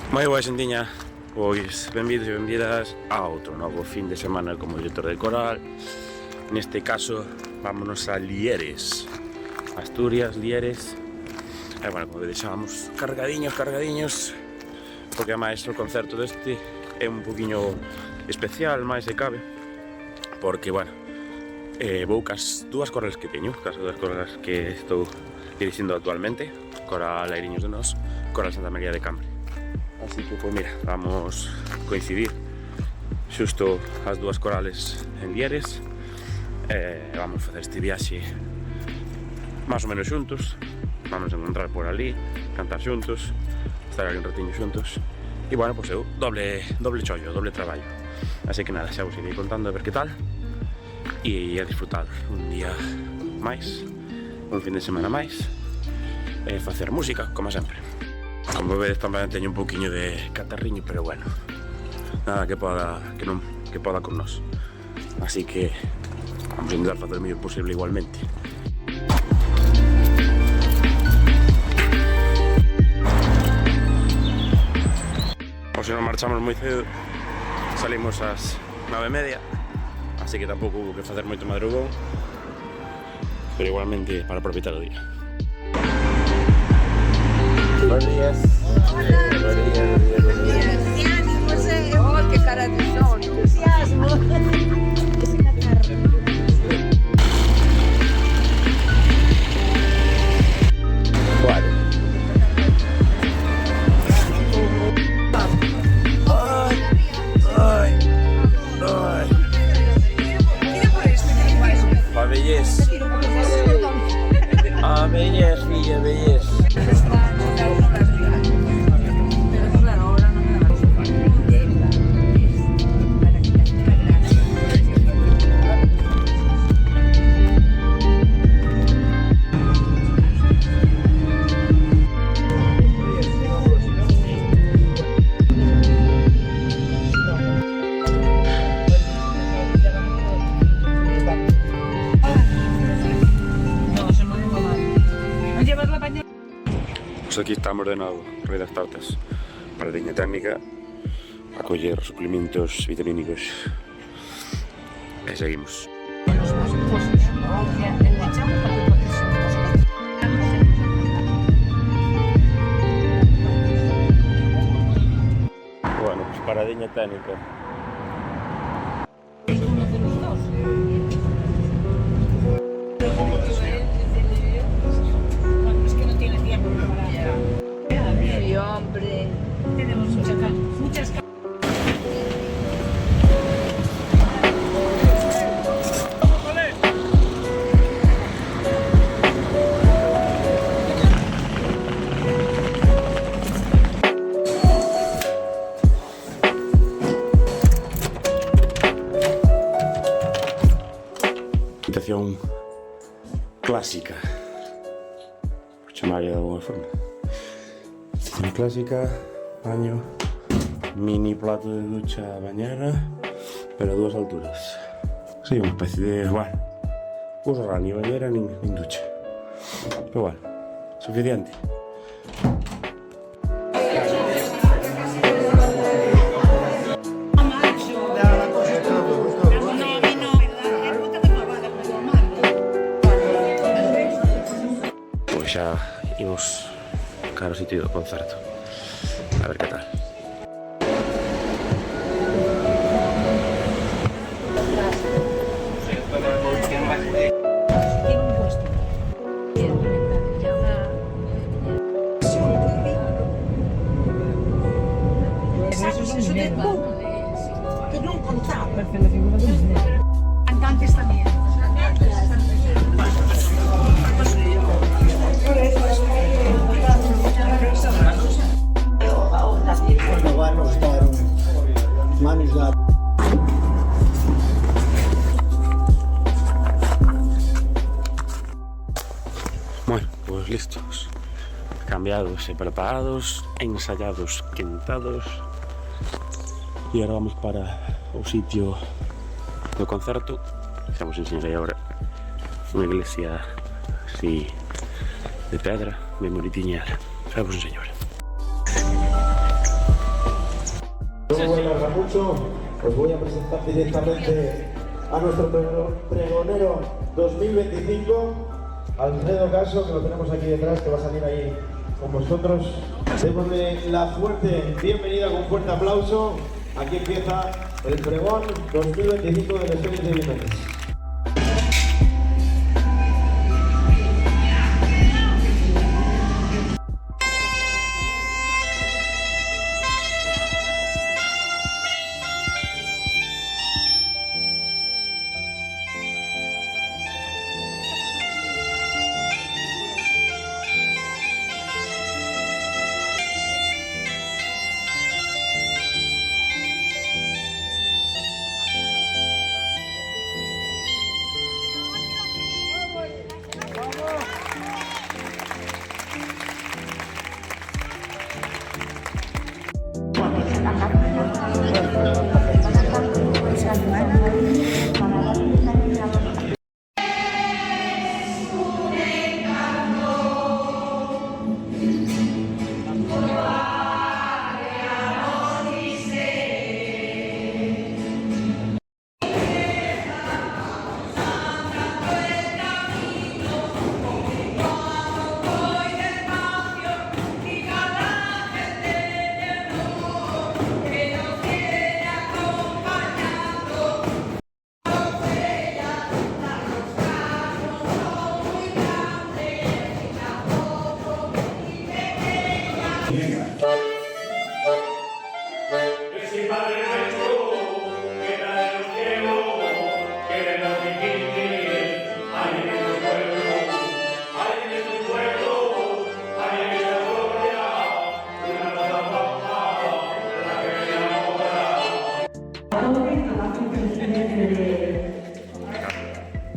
Moi boa xentiña, pois benvidos e benvidas a outro novo fin de semana como director de coral. Neste caso, vámonos a Lieres, Asturias, Lieres. E bueno, como vedes, xa vamos cargadiños, porque ademais o concerto deste é un poquinho especial, máis se cabe, porque, bueno, vou cas dúas corales que teño, cas dúas corales que estou dirixindo actualmente, Coral Airiños de Nos, Coral Santa María de Cambre. Así que, pois mira, vamos coincidir xusto as dúas corales en Lieres. Vamos facer este viaxe máis ou menos xuntos, vamos encontrar por ali, cantar xuntos, estar ali un ratiño xuntos. E bueno, pois eu, doble chollo, doble traballo. Así que nada, xa vos irei contando a ver que tal e a disfrutar un día máis, un fin de semana máis, e facer música, como sempre. Como vedes, tamén teño un pouquiño de catarriño, pero bueno, nada que poda con nós. Así que vamos a intentar facer o mellor posible igualmente. Hoxe non marchamos moi cedo, salimos ás 9:30, así que tampouco hubo que facer moito madrugón, pero igualmente para aproveitar o día. Buenos días. Hola. Buenos días. ¡Oh, qué cara de sol! ¡Entusiasmo! Ese catarro. Vale. Ay. A bellez. A bellez, filla, bellez. Pues aquí estamos de novo, Rei das Tartas, paradiña técnica, a coller suplementos vitamínicos e seguimos. Bueno, pues paradiña técnica. Hombre, tenemos muchas Habitación clásica, por chamarlle de alguna forma. Habitación clásica, baño, mini plato de ducha, bañera, pero a dúas alturas. Sí, unha especie de, bueno, uso ni bañera nin ducha. Pero bueno, suficiente. Pois xa imos cara ao sitio do concerto, a ver que tal. Que non contaba. Parece la figura de un negro. Cantantes tamén. Bueno, pues listos, cambiados e preparados, ensayados, quentados. E agora vamos para o sitio do concerto. Xa vos enseñarei agora unha iglesia así de pedra, ben bonitiña. Xa vos enseño agora. no me voy a alargar mucho, os voy a presentar directamente a nuestro pregonero 2025, Alfredo Caso, que lo tenemos aquí detrás, que va a salir ahí con vosotros. Démosle la fuerte bienvenida con un fuerte aplauso. Aquí empieza el pregón 2025 de los Félix de Jiménez.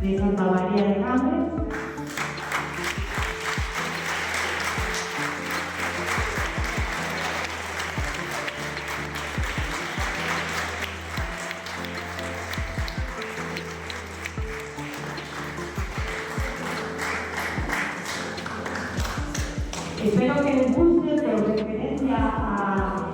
De Santa María de Cáceres. Espero que les guste, pero referencia a...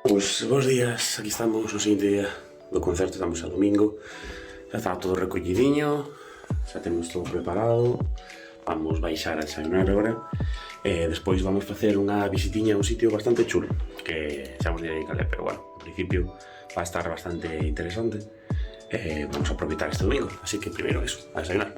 Pois, bons días, aquí estamos no seguinte día do concerto, estamos a domingo. Xa está todo recollidiño, xa temos todo preparado. Vamos baixar a desayunar agora. Despois vamos facer unha visitiña a un sitio bastante chulo, que xa vos direi cal é, pero bueno, en principio va a estar bastante interesante. Vamos a aproveitar este domingo, así que primeiro eso, a desayunar.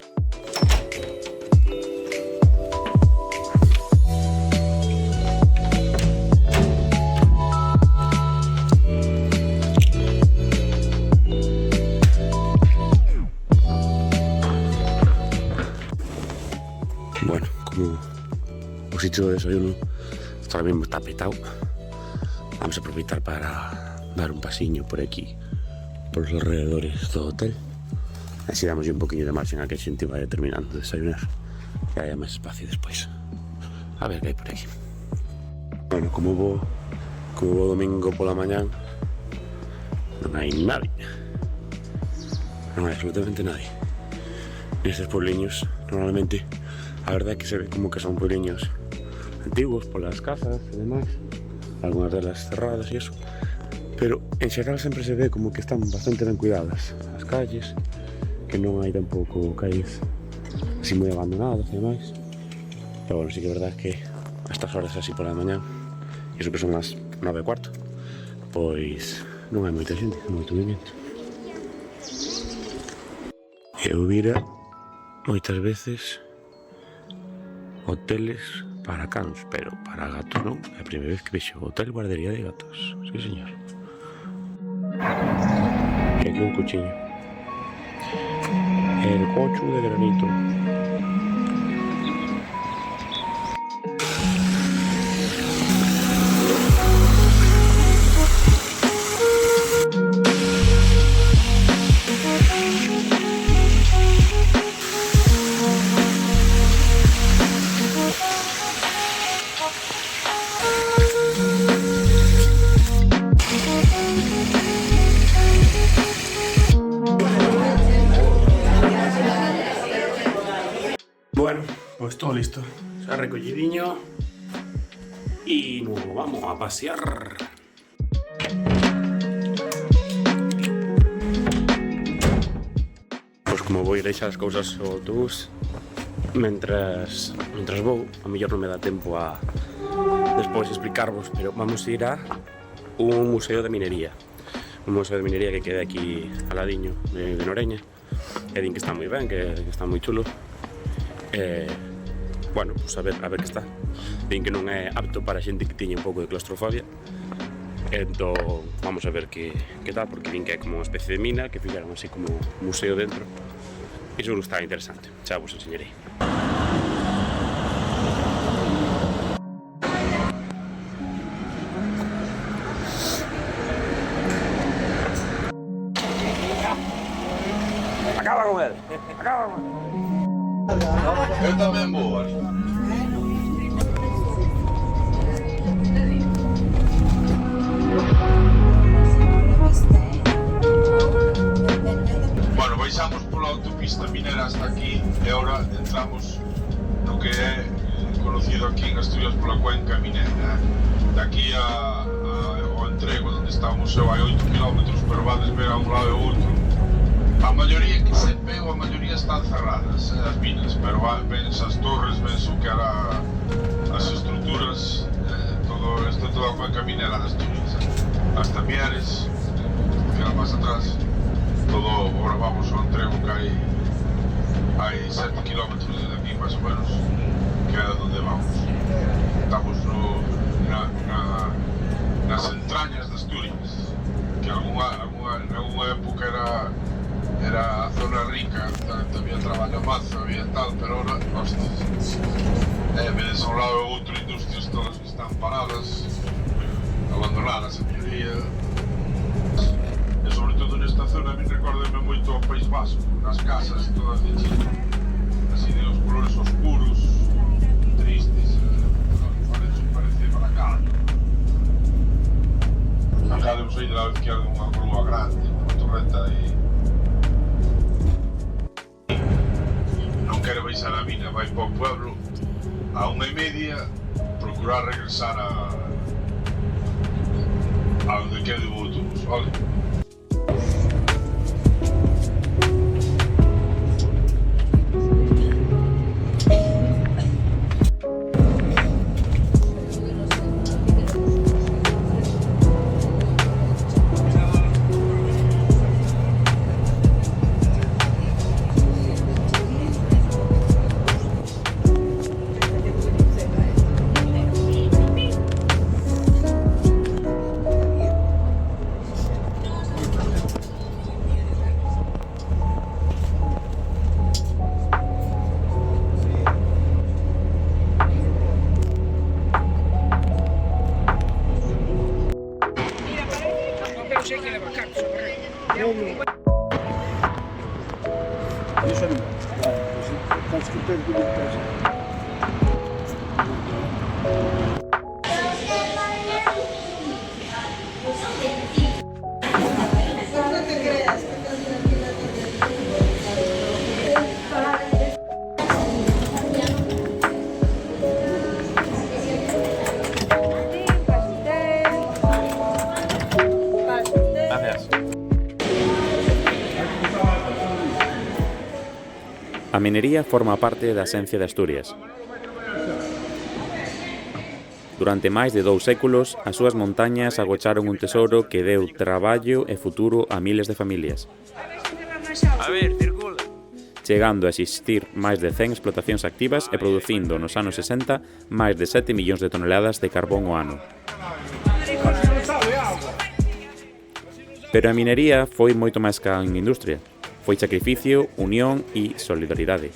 Bueno, como o sitio de desayuno Esto ahora mismo está petado. Vamos a aproveitar para dar un pasiño por aquí, por os alrededores do hotel. Así damos un poquinho de margen a que a xente vaya terminando de desayunar e haya máis espacio despois. A ver que hai por aquí. Bueno, como vou domingo pola mañán, non hai nadie. Non hai absolutamente nadie. Nestes puebliños, normalmente, a verdade é que se ve como que son puebliños antiguos polas casas e demais, algunhas delas cerradas e eso, pero en xeral sempre se ve como que están bastante ben cuidadas as calles, que non hai tampouco calles así moi abandonadas e demais. Pero bueno, sí que é verdade que a estas horas así pola mañá, e iso que son as 9:15, pois non hai moita xente, moito movimento. Eu vira moitas veces hoteles para cans, pero para gatos non. É a primeira vez que vexo hotel guardería de gatos. Sí, señor. E aquí un cuchiño. El cocho de granito. Bueno, pues todo listo. Se ha recollidiño y nos vamos a pasear. Pues como voy a ir a echar as cousas ao autobús, Mientras vou, a mellor non me dá tempo a despois explicarvos, pero vamos a ir a un museo de minería. Un museo de minería que queda aquí al ladiño de Noreña. E din que está moi ben, que está moi chulo. Bueno, pues a ver que está. Din que non é apto para xente que tiña un pouco de claustrofobia. Entón, vamos a ver que tal, porque din que é como unha especie de mina, que fixeron así como museo dentro. E seguro está interesante. Xa vos enseñarei. Acaba con él. Acaba con él. Eu tamén vou. Bueno, baixamos pola autopista minera hasta aquí e agora entramos no que é conocido aquí en Asturias pola cuenca minera. De aquí ao entrego onde está o museo hai 8 km, pero vades ver a un lado e o outro. A maioría que se veo, a maioría están cerradas, as minas, pero vens as torres, vens o que era as estruturas, toda a cuenca minera de Asturias, as Tamieres, que era máis atrás, todo, agora vamos ao entrego que hai 7 km de aquí, máis ou menos, que é onde vamos. Estamos nas entrañas de Asturias, que en alguna época era a zona rica, había traballo mazo, había tal, pero ahora, hostias, vedes a un lado e outro industrias todas que están paradas, abandonadas a maioría, e sobre todo nesta zona a mí recórdame moito ao País Vasco, nas casas todas de Chile, así de os colores oscuros, tristes, parece para cá. Acá demos aí de lado izquierda unha grúa grande, unha torreta e non quere baixar a mina, vai para o pueblo a 1:30, procurar regresar a onde quede o autobús, vale? Gracias. A minería forma parte da esencia de Asturias. Durante máis de 2 séculos, as súas montañas agocharon un tesouro que deu traballo e futuro a miles de familias. A ver, circula. Chegando a existir máis de 100 explotacións activas e producindo nos anos 60 máis de 7 millóns de toneladas de carbón ao ano. Pero a minería foi moito máis que a industria. Foi sacrificio, unión e solidaridade.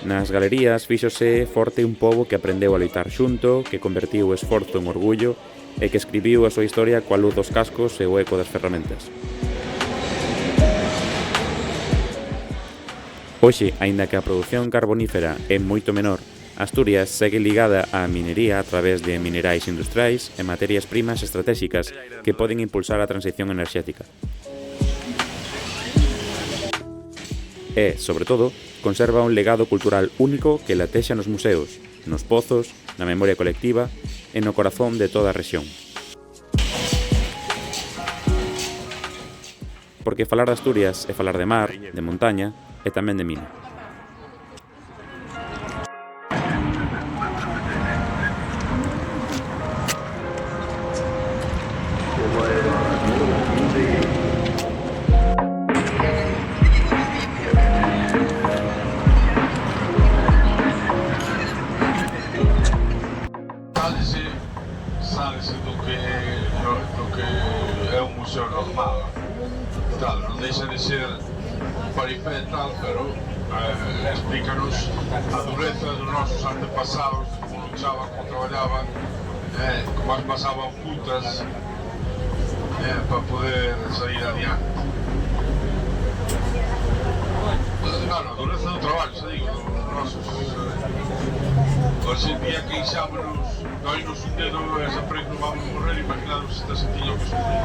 Nas galerías fíxose forte un pobo que aprendeu a loitar xunto, que convertiu o esforzo en orgullo e que escribiu a súa historia coa luz dos cascos e o eco das ferramentas. Hoxe, aínda que a produción carbonífera é moito menor, Asturias segue ligada á minería a través de minerais industriais e materias primas estratégicas que poden impulsar a transición enerxética. E, sobre todo, conserva un legado cultural único que latexa nos museos, nos pozos, na memoria colectiva e no corazón de toda a rexión. Porque falar de Asturias é falar de mar, de montaña e tamén de mina. Sálese do que é un museo normal. Tal, non deixa de ser paripé e tal, pero explícanos a dureza dos nosos antepasados, como luchaban, como traballaban, como as pasaban putas para poder sair adiante. Claro, a dureza do traballo, se digo, dos nosos. Hoxe en día queixámonos, doinos un dedo e sempre que non vamos morrer, imaginados esta sentiño que sufrir.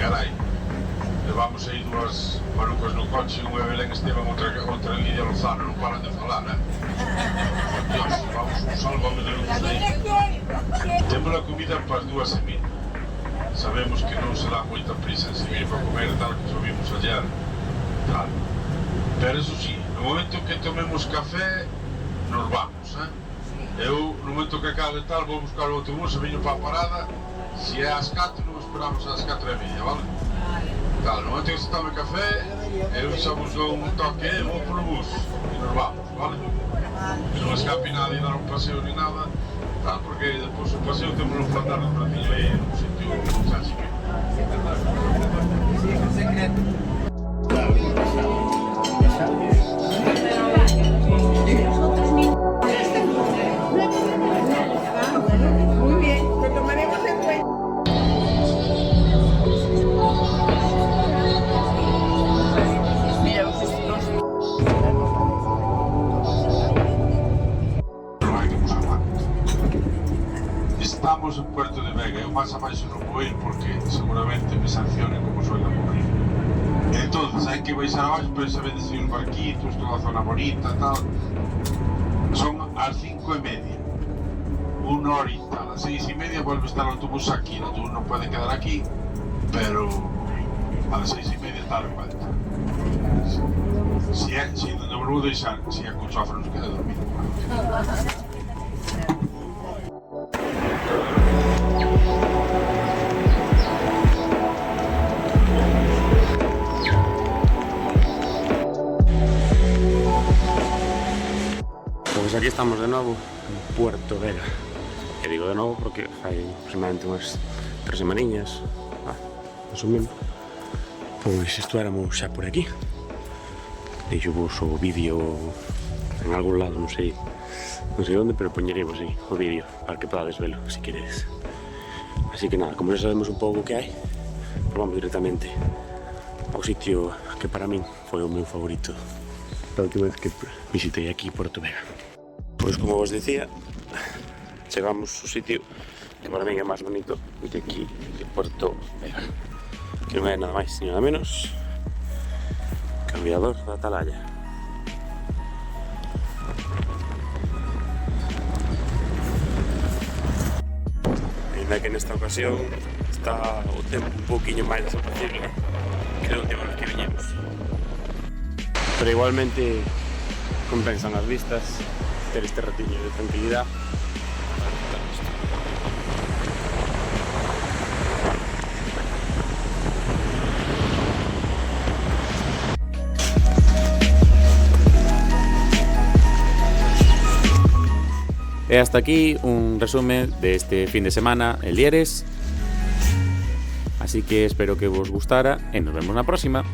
Carai, levamos aí 2 marucas no coche, unha Belén Esteban, outra Lidia Lozano, non paran de falar, Dios, vamos, un sálvame de luz aí. Temos a comida para as 2 semanas. Sabemos que non se dá moita prisa en seguir para comer, tal que subimos ayer, tal. Pero eso sí, no momento que tomemos café, nos vamos, Eu, no momento que acabe tal, vou buscar o autobús e veño para a parada. Se é ás 4, non esperamos ás 4:30, vale? Tal, no momento que se tome café, eu xa vos dou un toque, vou por o bus e nos vamos, vale? Que non escape nadie dar un paseo ni nada, tal, porque depois o paseo temos que plantar un ratillo aí en un sitio sensible. Muy bien, lo tomaremos en cuenta. Mira, Estamos en Puerto de Vega, eu máis abaixo non vou ir porque seguramente me sancionen como suele ocurrir. Entonces hai que baixar abaixo, pero se vedes os barquitos, toda a zona bonita e tal. Son as 5:30. 1 horita, a las 6:30 vuelve a estar el autobús aquí, el autobús no puede quedar aquí, pero a las 6:30 está de vuelta. Si donde vuelvo a deixar, si a con chofer nos queda dormido. Pues aquí estamos de novo en Puerto Vega. E digo de novo porque hai aproximadamente unhas 3 semaniñas, más ou menos, pois estuéramos xa por aquí. Deixo vos o vídeo en algún lado, non sei onde, pero poñeremos aí o vídeo para que podades velo, se queredes. Así que nada, como ya sabemos un pouco o que hai, pues vamos directamente ao sitio que para min foi o meu favorito da última vez que visitei aquí Porto Vega. Pois como vos decía, chegamos ao sitio que para min é máis bonito de aquí de Porto Vega, que non é nada máis ni nada menos que o mirador da Atalaya. Ainda que nesta ocasión está o tempo un pouquiño máis desapacible que a última vez que viñemos, pero igualmente compensan as vistas ter este ratiño de tranquilidade. E hasta aquí un resumen de este fin de semana en Lieres. Así que espero que vos gustara e nos vemos na próxima.